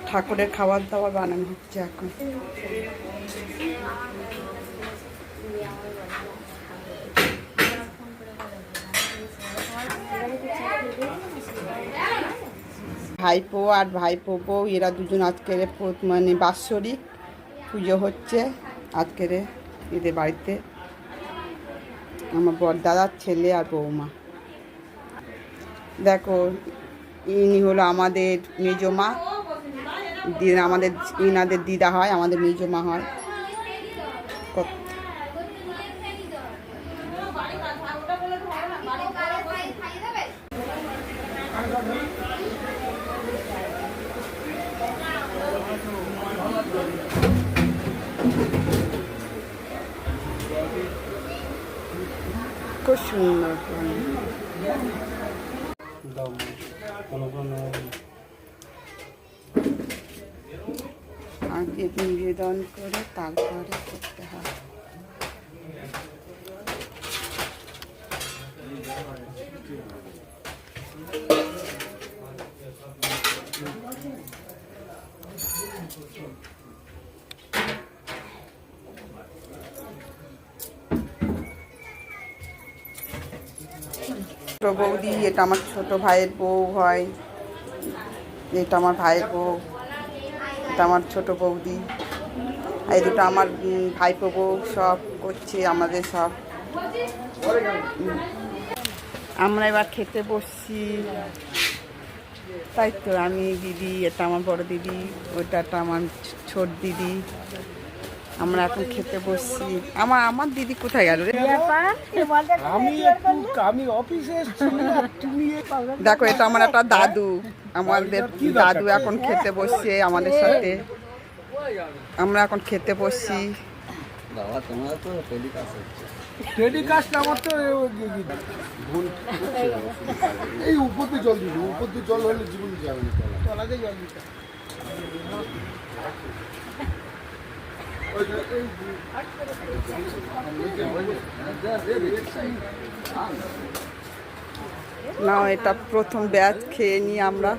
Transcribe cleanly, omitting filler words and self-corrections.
ঠাকুরের খাবার দাবার বানানো হচ্ছে এখন। ভাইপো আর ভাইপো বউ এরা দুজন আজকের মানে বাৎসরিক পুজো হচ্ছে আজকের এদের বাড়িতে। আমার বড়দাদার ছেলে আর বৌমা। দেখো ইনি হলো আমাদের মেজমা, আমাদের ইনাদের দিদা হয়, আমাদের মেজমা হয়। খুব সুন্দর আগে নিবেদন করে তারপরে করতে হয়। ছোট বৌদি, এটা আমার ছোট ভাইয়ের বউ হয়, এটা আমার ভাইয়ের বউ, এটা আমার ছোট বৌদি, এই দুটো আমার ভাইপো বউ। সব করছে আমাদের সব। আমরা এবার খেতে বসছি, তাই তো। আমি দিদি, এটা আমার বড় দিদি, ওটা আমার ছোট দিদি। আমরা এখন খেতে বসছি। আমার দিদি কোথায় গেল রে? দেখো এটা আমার একটা দাদু, আমাদের দাদু এখন খেতে বসছে আমাদের সাথে। আমরা এখন খেতে বসছি। এই উপর দিয়ে জল দিবি, উপর দিয়ে জল হলে জীবন যাবে না, তলাতে জল দিতে। না, এটা প্রথম ব্যাচ খেয়ে নিই আমরা।